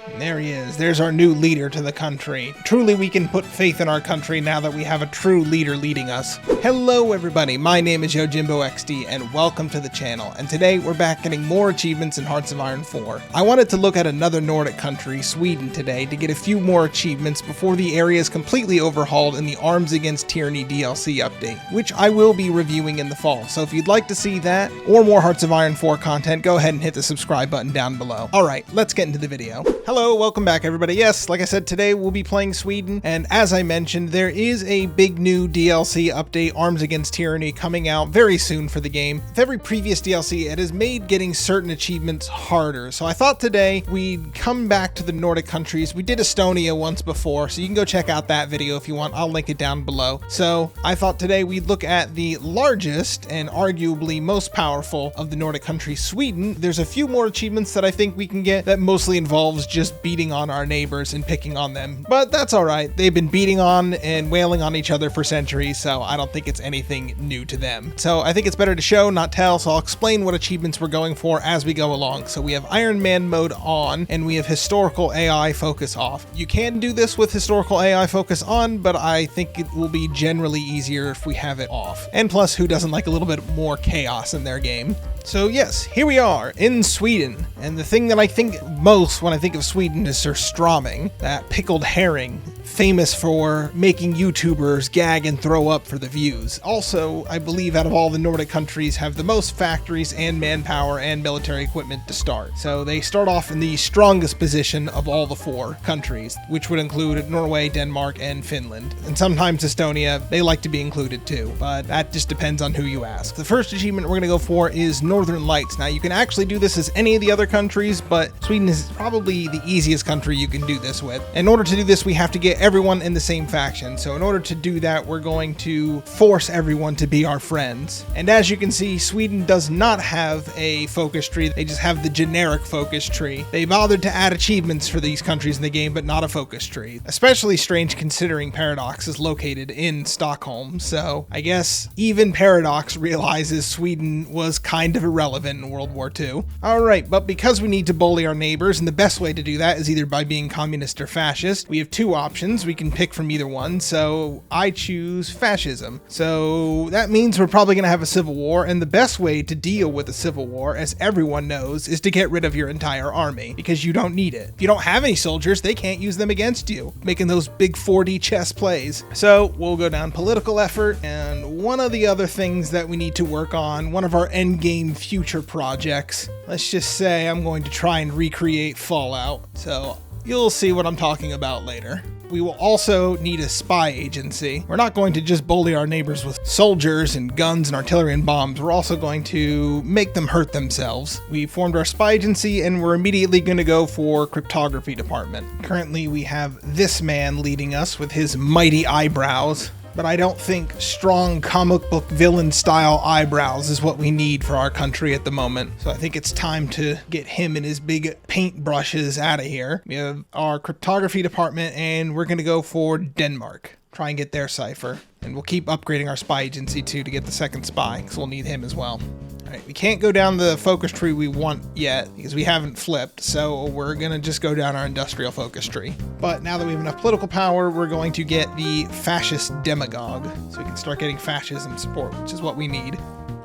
And there he is. There's our new leader to the country. Truly, we can put faith in our country now that we have a true leader leading us. Hello, everybody. My name is YujimboXD, and welcome to the channel. And today, we're back getting more achievements in Hearts of Iron 4. I wanted to look at another Nordic country, Sweden, today to get a few more achievements before the area is completely overhauled in the Arms Against Tyranny DLC update, which I will be reviewing in the fall. So if you'd like to see that or more Hearts of Iron 4 content, go ahead and hit the subscribe button down below. Alright, let's get into the video. Hello, welcome back everybody. Yes, like I said, today we'll be playing Sweden, and as I mentioned, there is a big new DLC update, Arms Against Tyranny, coming out very soon for the game. With every previous DLC, it has made getting certain achievements harder, so I thought today we'd come back to the Nordic countries. We did Estonia once before, so you can go check out that video if you want. I'll link it down below. So I thought today we'd look at the largest and arguably most powerful of the Nordic countries, Sweden. There's a few more achievements that I think we can get that mostly involves just beating on our neighbors and picking on them, but that's alright. They've been beating on and wailing on each other for centuries, so I don't think it's anything new to them. So I think it's better to show, not tell, so I'll explain what achievements we're going for as we go along. So we have Iron Man mode on, and we have historical AI focus off. You can do this with historical AI focus on, but I think it will be generally easier if we have it off. And plus, who doesn't like a little bit more chaos in their game? So yes, here we are in Sweden, and the thing that I think most when I think of Sweden is surströmming, that pickled herring, famous for making YouTubers gag and throw up for the views. Also, I believe out of all the Nordic countries have the most factories and manpower and military equipment to start. So they start off in the strongest position of all the four countries, which would include Norway, Denmark, and Finland. And sometimes Estonia, they like to be included too, but that just depends on who you ask. The first achievement we're going to go for is Northern Lights. Now you can actually do this as any of the other countries, but Sweden is probably the easiest country you can do this with. In order to do this, we have to get everyone in the same faction. So in order to do that, we're going to force everyone to be our friends. And as you can see, Sweden does not have a focus tree. They just have the generic focus tree. They bothered to add achievements for these countries in the game, but not a focus tree. Especially strange considering Paradox is located in Stockholm. So I guess even Paradox realizes Sweden was kind of irrelevant in World War II. Alright, but because we need to bully our neighbors, and the best way to do that is either by being communist or fascist, we have two options. We can pick from either one, so I choose fascism. So that means we're probably going to have a civil war, and the best way to deal with a civil war, as everyone knows, is to get rid of your entire army, because you don't need it. If you don't have any soldiers, they can't use them against you, making those big 4D chess plays. So we'll go down political effort, and one of the other things that we need to work on, one of our endgame future projects, let's just say I'm going to try and recreate Fallout, so you'll see what I'm talking about later. We will also need a spy agency. We're not going to just bully our neighbors with soldiers and guns and artillery and bombs. We're also going to make them hurt themselves. We formed our spy agency, and we're immediately going to go for cryptography department. Currently, we have this man leading us with his mighty eyebrows. But I don't think strong comic book villain style eyebrows is what we need for our country at the moment. So I think it's time to get him and his big paint brushes out of here. We have our cryptography department, and we're going to go for Denmark. Try and get their cipher. And we'll keep upgrading our spy agency too to get the second spy, because we'll need him as well. Alright, we can't go down the focus tree we want yet because we haven't flipped, so we're gonna just go down our industrial focus tree. But now that we have enough political power, we're going to get the fascist demagogue, so we can start getting fascism support, which is what we need.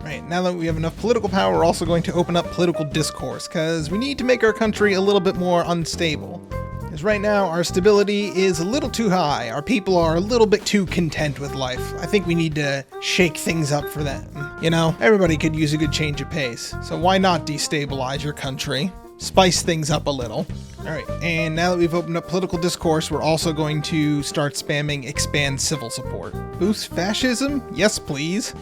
Right, now that we have enough political power, we're also going to open up political discourse, because we need to make our country a little bit more unstable. Because right now, our stability is a little too high. Our people are a little bit too content with life. I think we need to shake things up for them. You know, everybody could use a good change of pace. So why not destabilize your country? Spice things up a little. Alright, and now that we've opened up political discourse, we're also going to start spamming expand civil support. Boost fascism? Yes, please.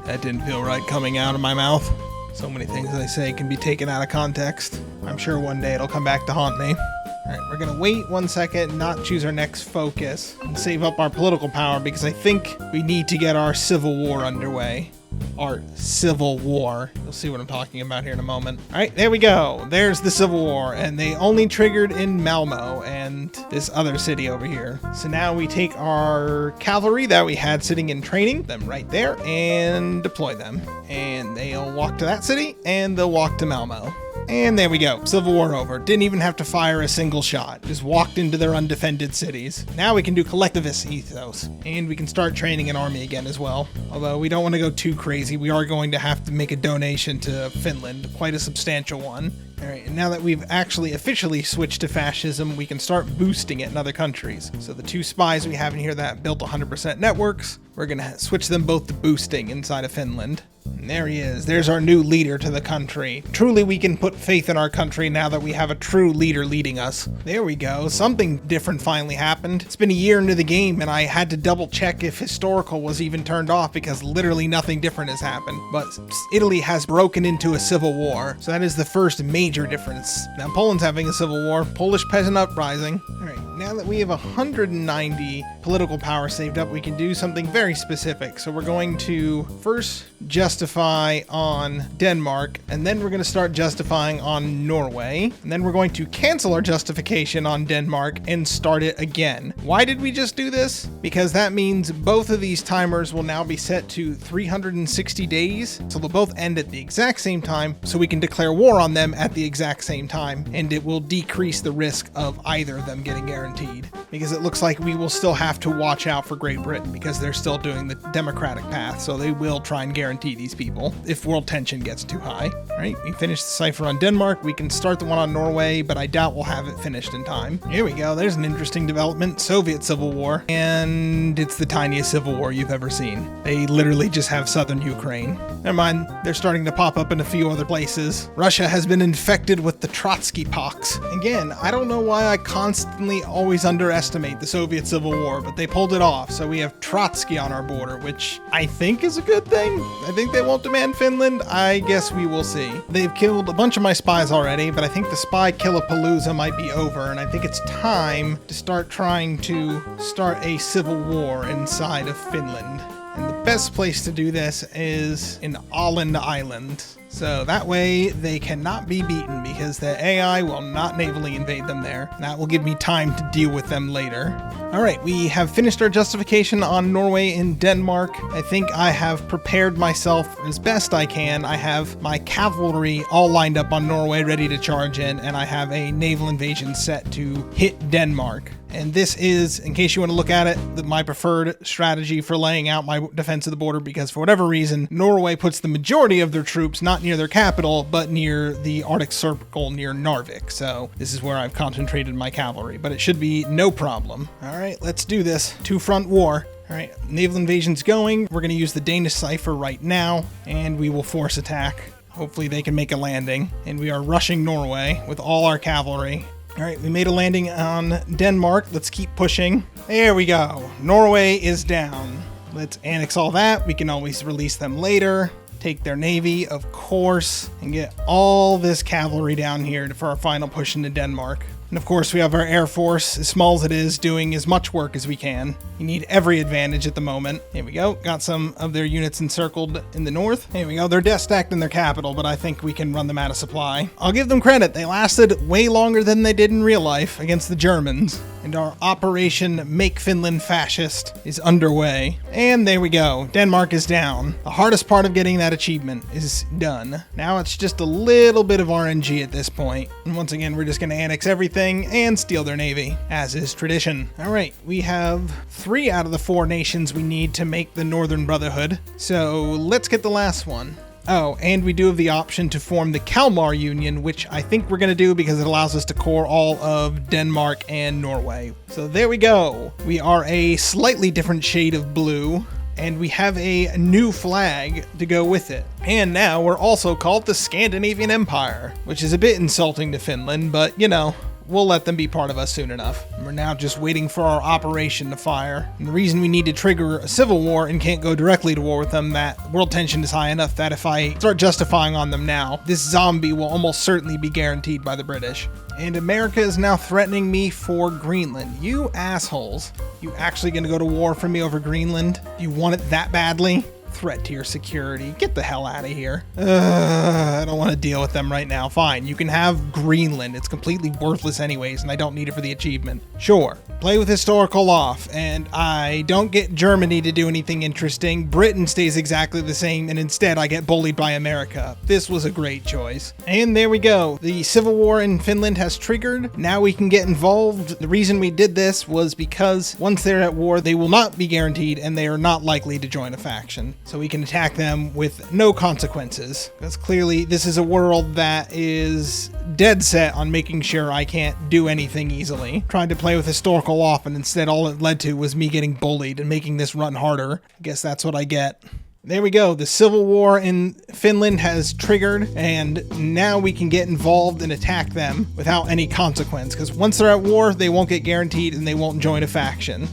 That didn't feel right coming out of my mouth. So many things I say can be taken out of context. I'm sure one day it'll come back to haunt me. Alright, we're gonna wait 1 second, not choose our next focus, and save up our political power because I think we need to get our civil war underway. our civil war. You'll see what I'm talking about here in a moment. All right, there we go. There's the Civil War, and they only triggered in Malmo and this other city over here. So now we take our cavalry that we had sitting in training, them right there, and deploy them. And they'll walk to that city, and they'll walk to Malmo. And there we go. Civil War over. Didn't even have to fire a single shot. Just walked into their undefended cities. Now we can do collectivist ethos. And we can start training an army again as well. Although we don't want to go too crazy. We are going to have to make a donation to Finland. Quite a substantial one. Alright, and now that we've actually officially switched to fascism, we can start boosting it in other countries. So the 2 spies we have in here that built 100% networks, we're going to switch them both to boosting inside of Finland. And there he is. There's our new leader to the country. Truly, we can put faith in our country now that we have a true leader leading us. There we go. Something different finally happened. It's been a year into the game, and I had to double check if historical was even turned off because literally nothing different has happened. But Italy has broken into a civil war, so that is the first major difference. Now Poland's having a civil war. Polish peasant uprising. All right, now that we have 190 political power saved up, we can do something very specific. So we're going to first justify on Denmark, and then we're going to start justifying on Norway, and then we're going to cancel our justification on Denmark and start it again. Why did we just do this? Because that means both of these timers will now be set to 360 days, so they'll both end at the exact same time, so we can declare war on them at the exact same time, and it will decrease the risk of either of them getting guaranteed, because it looks like we will still have to watch out for Great Britain because they're still doing the democratic path, so they will try and guarantee these people if world tension gets too high. All right, we finished the cipher on Denmark. We can start the one on Norway, but I doubt we'll have it finished in time. Here we go. There's an interesting development. Soviet Civil War, and it's the tiniest civil war you've ever seen. They literally just have southern Ukraine. Never mind, they're starting to pop up in a few other places. Russia has been infected with the Trotsky pox. Again, I don't know why I constantly always underestimate the Soviet Civil War, but they pulled it off. So we have Trotsky on our border, which I think is a good thing. I think they won't demand Finland. I guess we will see. They've killed a bunch of my spies already, but I think the spy Killapalooza might be over, and I think it's time to start trying to start a civil war inside of Finland. And the best place to do this is in Åland Island. So that way they cannot be beaten because the AI will not navally invade them there. That will give me time to deal with them later. All right, we have finished our justification on Norway and Denmark. I think I have prepared myself as best I can. I have my cavalry all lined up on Norway ready to charge in, and I have a naval invasion set to hit Denmark. And this is, in case you want to look at it, my preferred strategy for laying out my defense of the border, because for whatever reason, Norway puts the majority of their troops not near their capital, but near the Arctic Circle near Narvik. So this is where I've concentrated my cavalry, but it should be no problem. All right, let's do this. Two-front war. All right, naval invasion's going. We're going to use the Danish cipher right now, and we will force attack. Hopefully they can make a landing. And we are rushing Norway with all our cavalry. All right, we made a landing on Denmark. Let's keep pushing. There we go. Norway is down. Let's annex all that. We can always release them later. Take their navy, of course, and get all this cavalry down here for our final push into Denmark. And of course, we have our Air Force, as small as it is, doing as much work as we can. You need every advantage at the moment. Here we go. Got some of their units encircled in the north. Here we go. They're death stacked in their capital, but I think we can run them out of supply. I'll give them credit. They lasted way longer than they did in real life against the Germans. And our Operation Make Finland Fascist is underway. And there we go. Denmark is down. The hardest part of getting that achievement is done. Now it's just a little bit of RNG at this point. And once again, we're just going to annex everything and steal their navy, as is tradition. All right, we have 3 out of the 4 nations we need to make the Northern Brotherhood. So let's get the last one. Oh, and we do have the option to form the Kalmar Union, which I think we're going to do because it allows us to core all of Denmark and Norway. So there we go. We are a slightly different shade of blue, and we have a new flag to go with it. And now we're also called the Scandinavian Empire, which is a bit insulting to Finland, but you know, we'll let them be part of us soon enough. We're now just waiting for our operation to fire. And the reason we need to trigger a civil war and can't go directly to war with them, that world tension is high enough that if I start justifying on them now, this zombie will almost certainly be guaranteed by the British. And America is now threatening me for Greenland. You assholes. You actually gonna go to war for me over Greenland? You want it that badly? threat to your security. Get the hell out of here. I don't want to deal with them right now. Fine, you can have Greenland. It's completely worthless anyways, and I don't need it for the achievement. Sure, play with historical off, and I don't get Germany to do anything interesting. Britain stays exactly the same, and instead I get bullied by America. This was a great choice. And there we go. The civil war in Finland has triggered. Now we can get involved. The reason we did this was because once they're at war, they will not be guaranteed, and they are not likely to join a faction. So we can attack them with no consequences. Because clearly this is a world that is dead set on making sure I can't do anything easily. Tried to play with historical off, and instead all it led to was me getting bullied and making this run harder. I guess that's what I get. There we go. The civil war in Finland has triggered, and now we can get involved and attack them without any consequence, because once they're at war, they won't get guaranteed and they won't join a faction.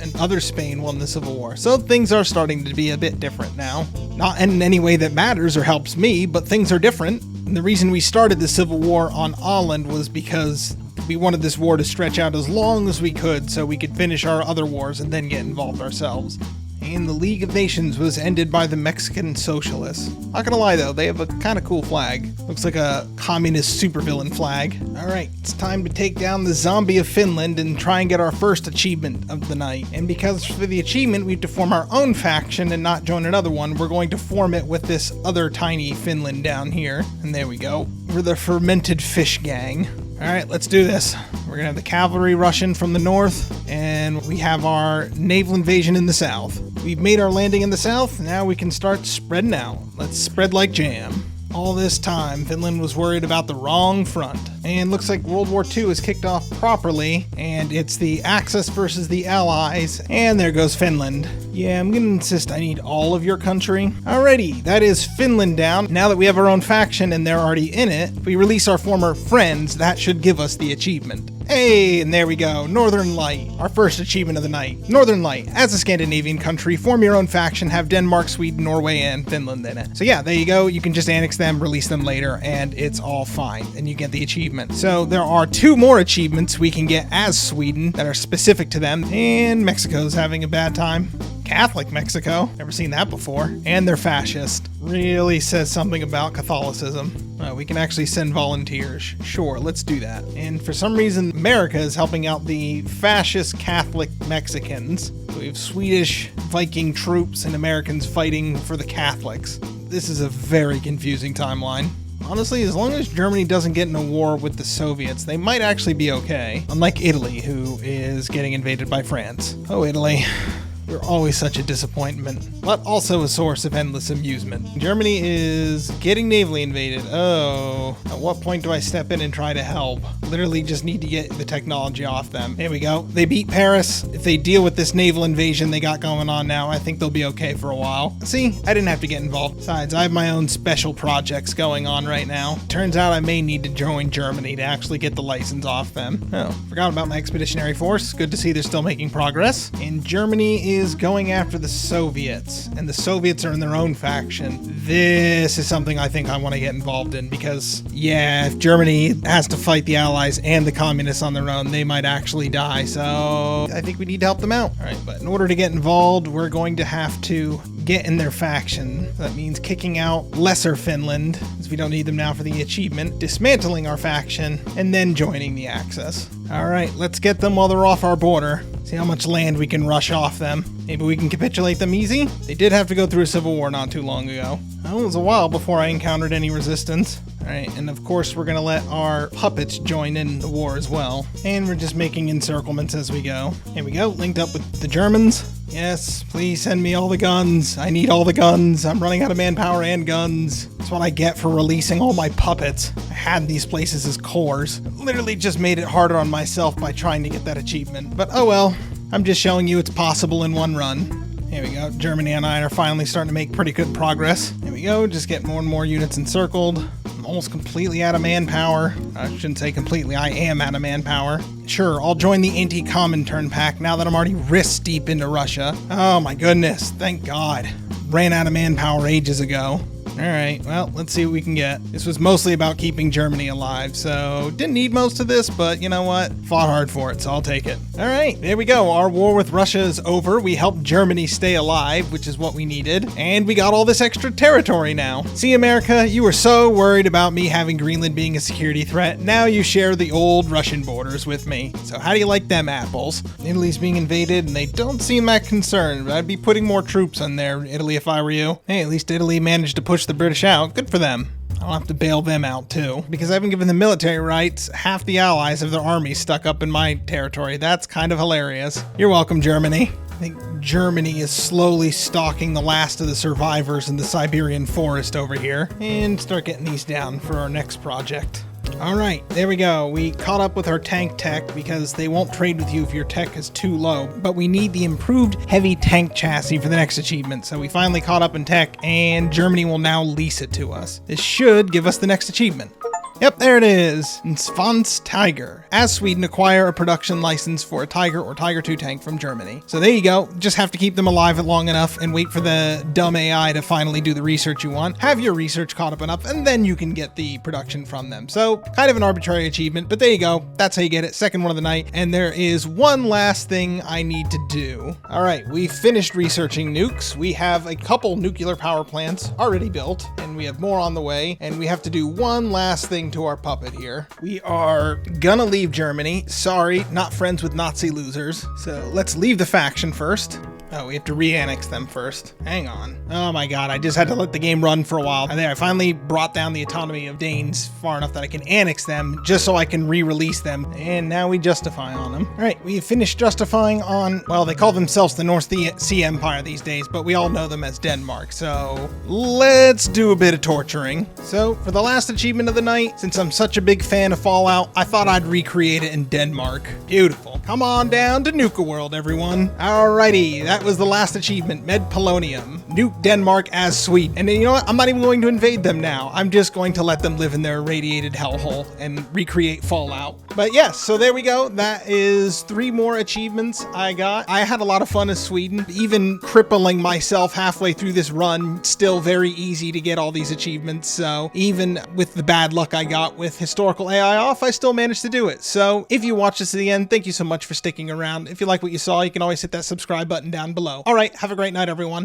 And other Spain won the civil war. So things are starting to be a bit different now. Not in any way that matters or helps me, but things are different. And the reason we started the civil war on Åland was because we wanted this war to stretch out as long as we could so we could finish our other wars and then get involved ourselves. And the League of Nations was ended by the Mexican Socialists. Not gonna lie though, they have a kind of cool flag. Looks like a communist supervillain flag. Alright, it's time to take down the zombie of Finland and try and get our first achievement of the night. And because for the achievement we have to form our own faction and not join another one, we're going to form it with this other tiny Finland down here. And there we go. We're the Fermented Fish Gang. Alright, let's do this. We're gonna have the cavalry Russian from the north, and we have our naval invasion in the south. We've made our landing in the south, now we can start spreading out. Let's spread like jam. All this time, Finland was worried about the wrong front. And looks like World War II is kicked off properly, and it's the Axis versus the Allies, and there goes Finland. Yeah, I'm gonna insist I need all of your country. Alrighty, that is Finland down. Now that we have our own faction and they're already in it, if we release our former friends, that should give us the achievement. Hey, and there we go, Northern Light, our first achievement of the night. Northern Light, as a Scandinavian country, form your own faction, have Denmark, Sweden, Norway, and Finland in it. So yeah, there you go, you can just annex them, release them later, and it's all fine, and you get the achievement. So there are 2 more achievements we can get as Sweden that are specific to them, and Mexico's having a bad time. Catholic Mexico, never seen that before, and they're fascist. Really says something about Catholicism. We can actually send volunteers. Sure, let's do that. And for some reason, America is helping out the fascist Catholic Mexicans. We have Swedish Viking troops and Americans fighting for the Catholics. This is a very confusing timeline. Honestly, as long as Germany doesn't get in a war with the Soviets, they might actually be okay. Unlike Italy, who is getting invaded by France. Oh, Italy. You're always such a disappointment, but also a source of endless amusement. Germany is getting navally invaded. Oh, at what point do I step in and try to help? Literally just need to get the technology off them. There we go. They beat Paris. If they deal with this naval invasion they got going on now, I think they'll be okay for a while. See, I didn't have to get involved. Besides, I have my own special projects going on right now. Turns out I may need to join Germany to actually get the license off them. Oh, forgot about my expeditionary force. Good to see they're still making progress. And Germany is going after the Soviets, and the Soviets are in their own faction. This is something I think I want to get involved in because, yeah, if Germany has to fight the Allies and the Communists on their own, they might actually die, so I think we need to help them out. Alright, but in order to get involved, we're going to have to get in their faction. That means kicking out Lesser Finland, as we don't need them now for the achievement, dismantling our faction, and then joining the Axis. Alright, let's get them while they're off our border. See how much land we can rush off them. Maybe we can capitulate them easy? They did have to go through a civil war not too long ago. Well, it was a while before I encountered any resistance. Alright, and of course we're gonna let our puppets join in the war as well. And we're just making encirclements as we go. Here we go, linked up with the Germans. Yes, please send me all the guns. I need all the guns. I'm running out of manpower and guns. That's what I get for releasing all my puppets. I had these places as cores. Literally just made it harder on myself by trying to get that achievement. But oh well, I'm just showing you it's possible in one run. Here we go, Germany and I are finally starting to make pretty good progress. Here we go, just getting more and more units encircled. I'm almost completely out of manpower. I shouldn't say completely, I am out of manpower. Sure, I'll join the anti-Comintern pack now that I'm already wrist deep into Russia. Oh my goodness, thank God. Ran out of manpower ages ago. Alright, well, let's see what we can get. This was mostly about keeping Germany alive, so didn't need most of this, but you know what? Fought hard for it, so I'll take it. Alright, there we go. Our war with Russia is over. We helped Germany stay alive, which is what we needed, and we got all this extra territory now. See, America, you were so worried about me having Greenland being a security threat. Now you share the old Russian borders with me. So how do you like them apples? Italy's being invaded, and they don't seem that concerned, but I'd be putting more troops on there, Italy, if I were you. Hey, at least Italy managed to push the British out. Good for them. I'll have to bail them out too. Because I haven't given them military rights, half the allies have their armies stuck up in my territory. That's kind of hilarious. You're welcome, Germany. I think Germany is slowly stalking the last of the survivors in the Siberian forest over here. And start getting these down for our next project. Alright, there we go. We caught up with our tank tech because they won't trade with you if your tech is too low. But we need the improved heavy tank chassis for the next achievement. So we finally caught up in tech and Germany will now lease it to us. This should give us the next achievement. Yep, there it is. Svans Tiger. As Sweden, acquire a production license for a Tiger or Tiger II tank from Germany. So there you go. Just have to keep them alive long enough and wait for the dumb AI to finally do the research you want. Have your research caught up enough, and then you can get the production from them. So kind of an arbitrary achievement, but there you go. That's how you get it. Second one of the night. And there is one last thing I need to do. All right, we finished researching nukes. We have a couple nuclear power plants already built, and we have more on the way. And we have to do one last thing to our puppet here. We are gonna leave Germany. Sorry, not friends with Nazi losers. So let's leave the faction first. Oh, we have to re-annex them first. Hang on. Oh my god, I just had to let the game run for a while. And there, I finally brought down the autonomy of Danes far enough that I can annex them just so I can re-release them. And now we justify on them. All right, we have finished justifying on, well, they call themselves the North Sea Empire these days, but we all know them as Denmark. So let's do a bit of torturing. So for the last achievement of the night, since I'm such a big fan of Fallout, I thought I'd recreate it in Denmark. Beautiful. Come on down to Nuka World, everyone. Alrighty, that was the last achievement, Med Polonium. Nuke Denmark as Sweden. And you know what? I'm not even going to invade them now. I'm just going to let them live in their irradiated hellhole and recreate Fallout. But yes, so there we go. That is 3 more achievements I got. I had a lot of fun as Sweden. Even crippling myself halfway through this run, still very easy to get all these achievements. So even with the bad luck I got with historical AI off, I still managed to do it. So if you watched this to the end, thank you so much for sticking around. If you like what you saw, you can always hit that subscribe button down below. All right, have a great night, everyone.